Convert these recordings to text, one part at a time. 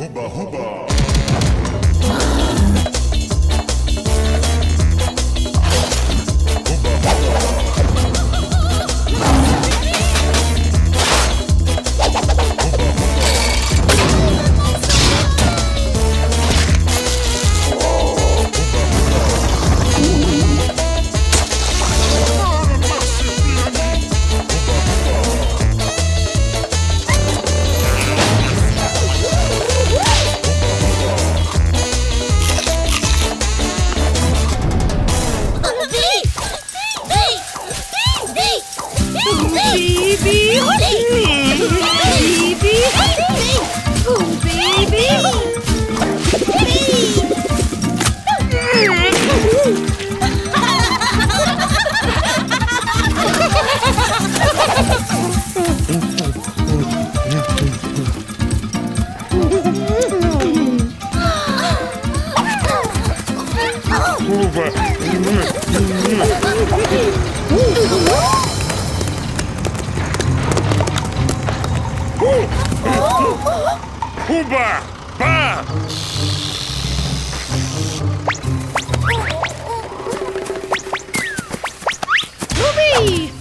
Huba, huba. Huba! Ba! Ruby!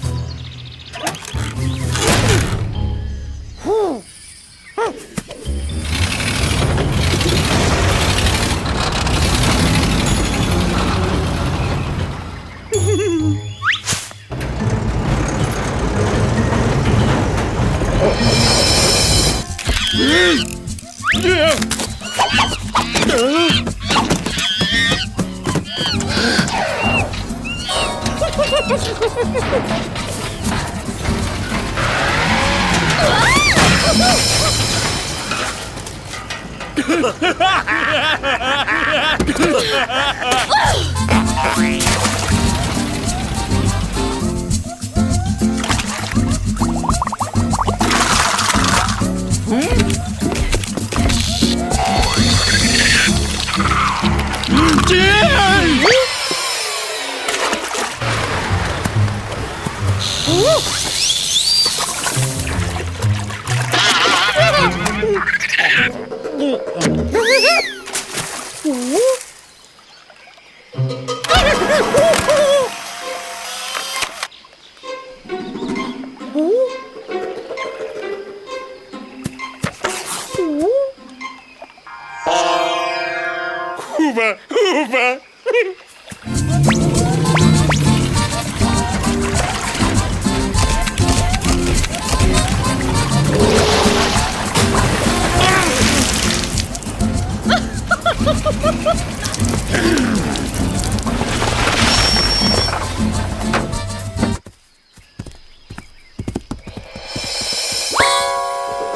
Huba, huba.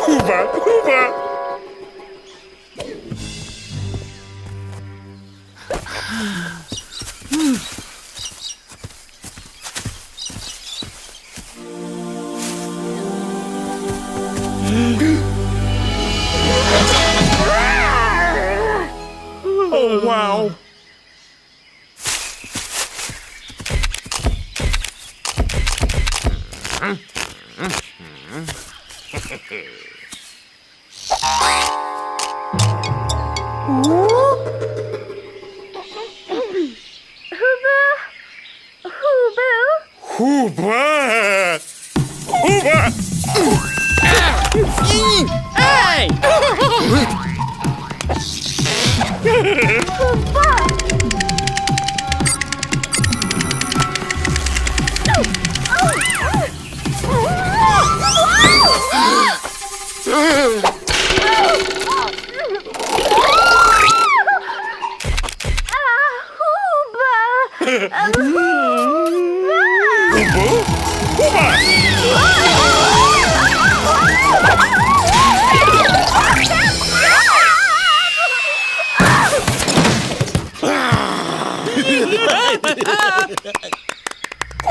Huba, huba. Oh, wow. Huba! Huba! Hey!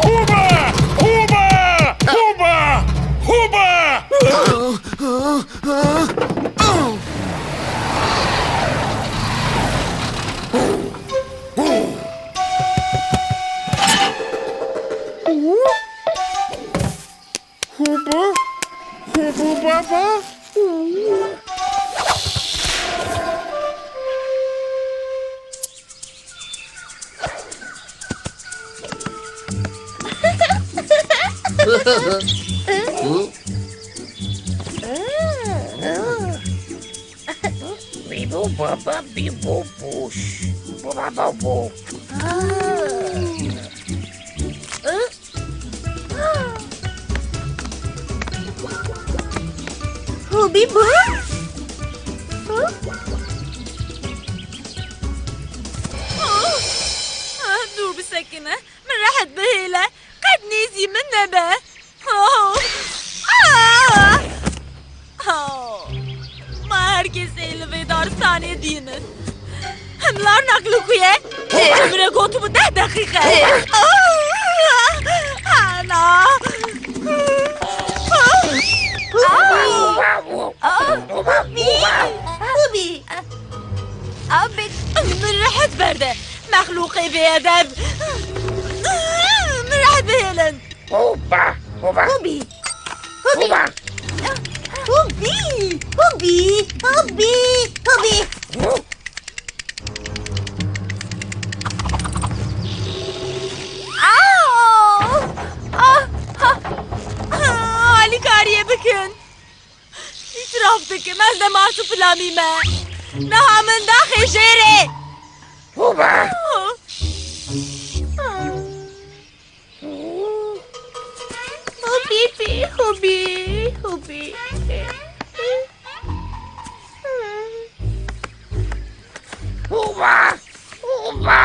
Huba! Huba! Huba! Huba! Huba? Hubu Baba? Bibo baba bibo buş. Baba bu. Hubi bu? dur bir sakine. من راحت بهيلة قد نيزي من نبه ما herkes elvedar saniye dinin. Hemlar naklı kuye. Ömre gotumu 10 dakika. Ana. Hubi. Abi من راحت برده. مخلوقي بأدب. من راحت بهيلن. Hoba. Hoba. Hubi. Hoba. Hubi. Hubi. Hubi. Hubi. Alikariye bakın. İtiraftaki ben de marsuplamime. Nahamında hejere. Hoba. Hubi. Hubi. Hubi. Hoba. Hoba.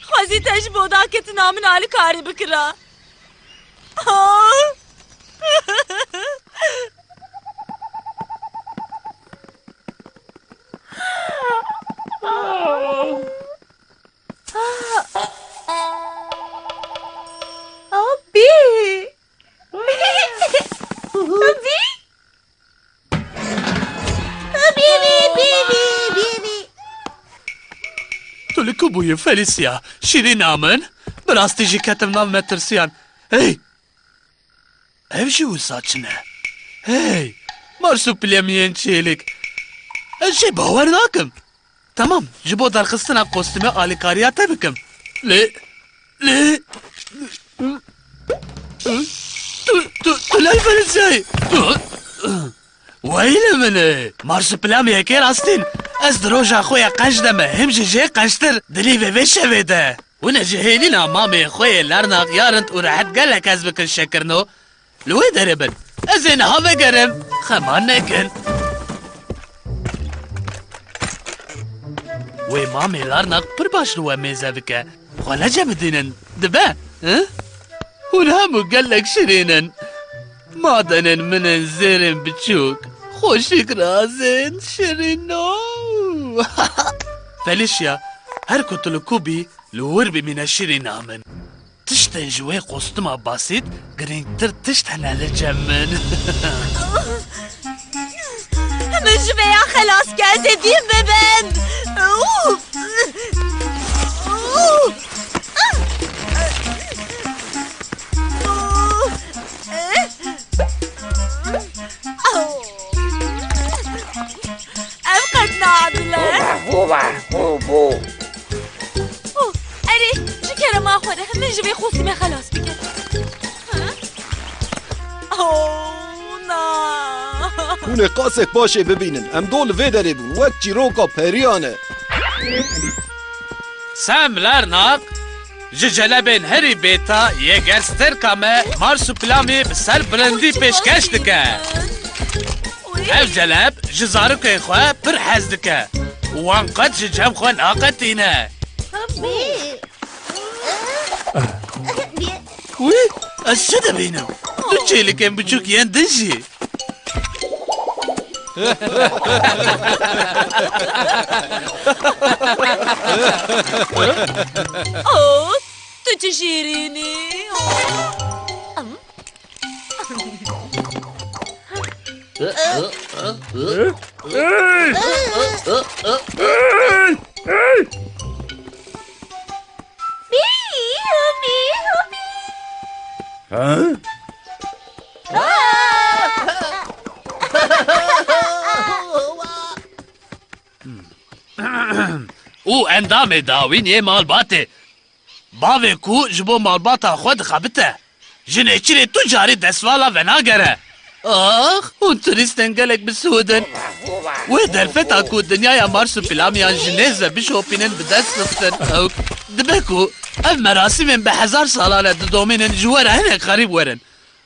Xwazî te ji bo daketin min alîkarî bikira. Hubi. Hubi. Hubi. تو بوی فلیسیا شیرین آمن براستی جی کتم نام مترسیان هی ev ji wisa çine hey marsupilamiyen çelik şey bawer nakim tamam ji bo derxistina kostüme alîkariya te bikim lê tu lay felisyayê Weyli min marsupilamiye rastîn Ez di roja xwe ya qeş deme him ji jê qeştir dilî vê vê şevê de. Hûn ji hêlîna mamê xwe yê lernak yarint û rehet gelek ez bikin şekirno. Li wê derê bin. Ez ê niha vegerim. Xema nekin. Wê mamê lernak pir baş li we mêze bike. Xwe nece bidînin. Dibe? Hûn hemû gelek şirînin. Madenin minin zêrên biçûk. Xoşik razin şirîno. Felicia, her kutulu kubi li wir bimîne şirîna min. Tiştên ji wê kostuma basît girîngtir tişt hene li cem min. Min ji vê ya xelas gel dediğim be ben. Ev qed nadile. Hoba. Hobo. اري شو كان ما اخذ من جبي خوسي ما خلاص بك نا Hûn ê qasek başê bibînin. Em dol vê derê bûn wek çîroka periyan e. Sem lernak ji celebên herî bêta yê gersterka me marsuplamî bi ser bilendî pêşkeş dike. Ev celeb ji zarokê xwe pir hez dike. Wan qet ji cem xwe naqetîne. Wî ez çi dibînim? Du çêlikên biçûk yên din jî. تو تشيريني û endamê dawîn yê malbatê. bavê ku ji bo malbata xwe dixebite. Ji nêçîrê tu carî destvala ve nagere. Ah, hûn turîstên gelek bi Swîdin. Wê derfeta ku dinyaya Mars û Pilamiyan ji nêz ve bişopînin bi dest xistin ew dibe ku ev merasîmên bi hezar salan e didomînin ji we re hinek xerîb werin.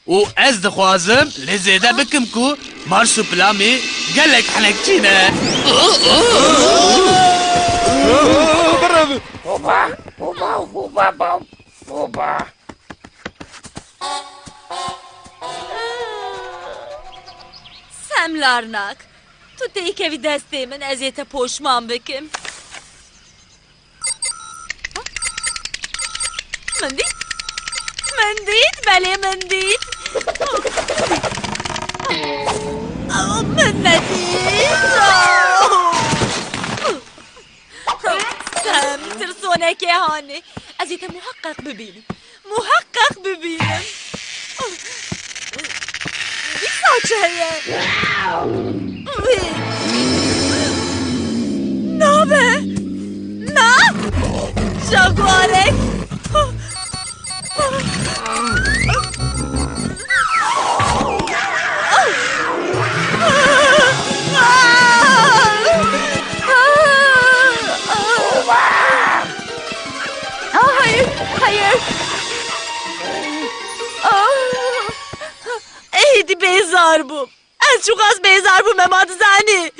û ez dixwazim lê zêde bikim ku Mars û Pilamî gelek henekçî ne. برا Oba, oba, oba, oba, oba. Semlarnak. Tu tê kevî destê min ez ê te poşman bikim. Min dît? Min dît? Belê min dît. Min nedît. Sem tirsonekê hanê. Ez ê te muhakkak bibînim. Muhakkak bibînim. Bir saç heye. Ne be? Ne? Jaguarek. Hayır, hayır. Eydi bezar bu. Ez çok az bezar bu Mehmet Zani.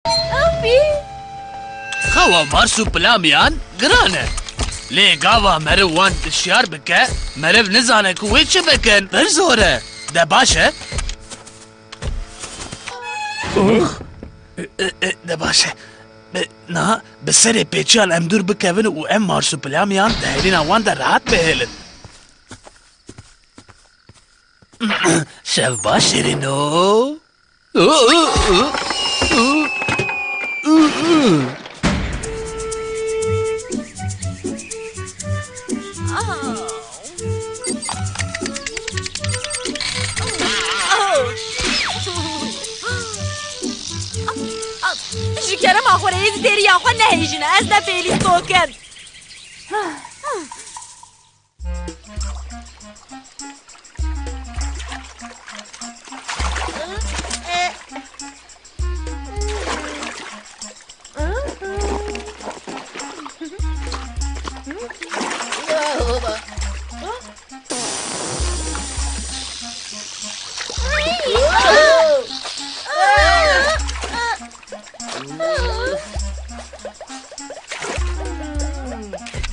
Abi. Xewa Mars û Pilamiyan giran e. Lê gava meriv wan tişyar bike, meriv nizane ku wê çi bikin. Bir zor e. De baş e? De baş e. Na, bi serê pêçiyan em dûr bikevin û em Mars û Pilamiyan di hêlîna wan de rahat bihêlin. Şev baş şirîno. Ji kerema xwe re êzî dêriya xwe nehêjine. Ez ne fêlî stokim.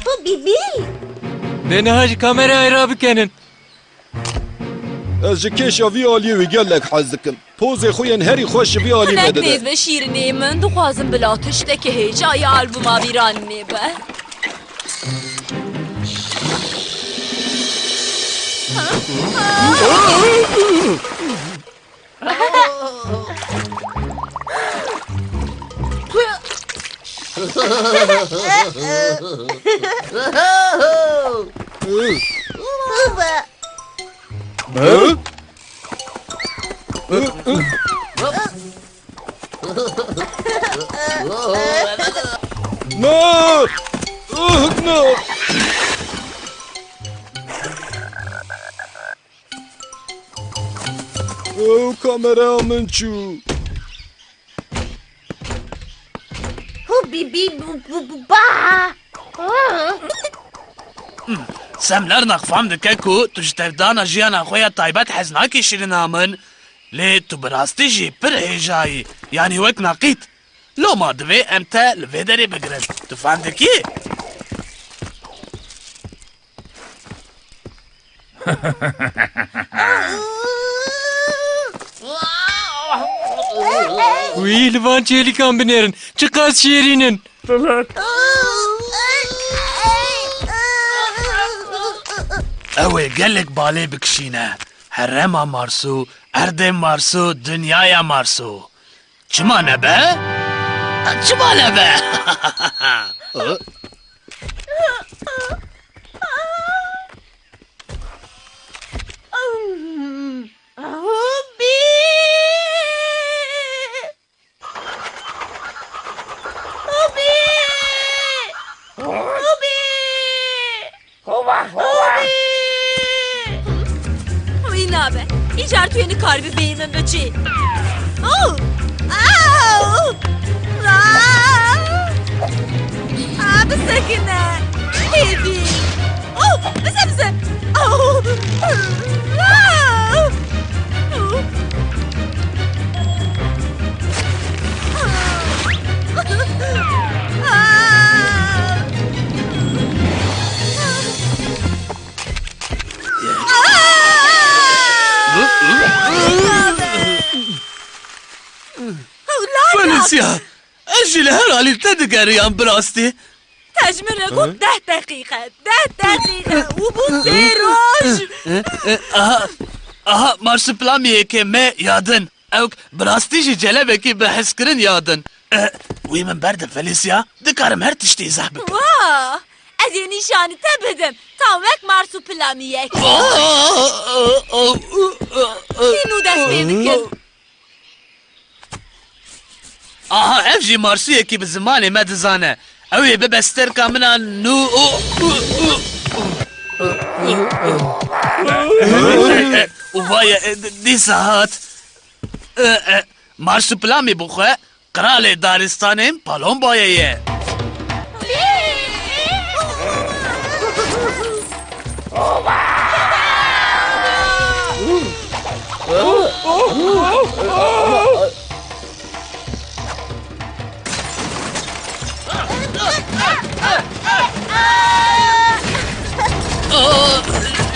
Bu Bibi. Beni hacı kamera ayra bikenin. Ez ji kêşa vî aliyê wî gelek hez dikim. Pozê xwe yên herî xweş ji vî alî Hinek vedide. nêz ve şîrinê min dixwazim bila tiştekî hêja ya albûma vîranê be. Baba. Hı? No! No! Kamera min çû. Bu Bibi bu ba. Semlernak fam dike ku tu ji tevdana jiyana xwe ya taybet hez nakî şîrîna min, lê tu bi rastî jî pir hêjayî, yanî wek naqît. Loma divê em te li vê derê bigirin. Tu fam dikî? Uy livan çelikan binerin. Çıkaz şiirinin. Ew ê gelek balê bikişîne. Herema Marsû, erdê Marsû, dünyaya Marsû. Çima ne be? Çima ne be? Abi. kar bebeğimin böceği. Oh! Au! Aa! Abi sakın ha. Hedi. Oh! Bize. Oh! Aa! Felicia! اجل هرالي تدقر يا براستي تجمل قد 10 دقيقة 10 دقيقة وبوسي روج اها مارسپلامیه که ما یادن اوک براستی جی جلبه کی بحث کرن یادن وی من برد فلیسیا دکارم هر تشتی ایزah بکن واه از یه نشانی تبدم تامک مارسپلامیه اینو دست بیدکن آها اف جی مارسیه کی به زمان مدزانه اوی ببستر کامنا نو وای دی ساعت مارسپلامی بخواه قرال دارستانیم پالون بایه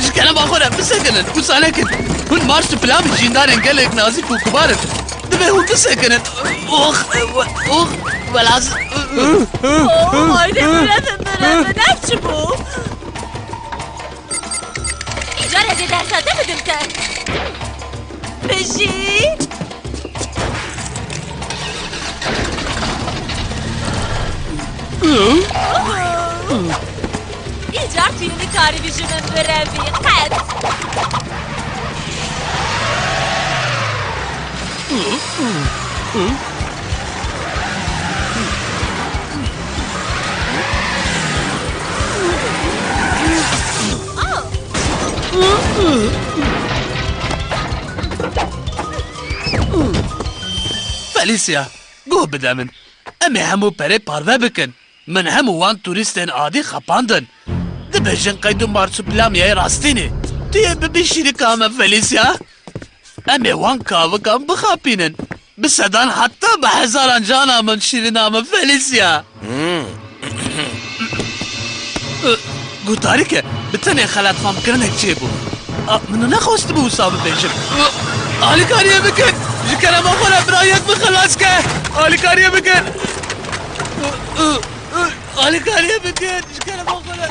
جكنا باخونا بسكنن وسالكن هون مارسپلام جيندارن قالك نازك وكبارن دبي هون بسكنن اخ بلاز Haydi bırakın ne biçim bu? İcare edersen demedim sen. Beşi. İcar tüyünü karibişinin görevi. Kat. فاليسيا قوه بدامن امي همو بري بارفا بكن من همو وان توريستين عادي خباندن دبجن قيدو مارسپلام يا راستيني تي ببشيري كاما فاليسيا امي وان كاوا كام بخابينن بسدان حتى بهزاران جانا من شيرينام فاليسيا قوتاريكه بتني خلات فام كرنك جيبو منو نخواست بو صاب بيجم آلی کاریه بکن جکرم آخوره برایت بخلاص که آلی کاریه بکن آلی کاریه بکن جکرم آخوره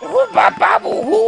Uba babu hu.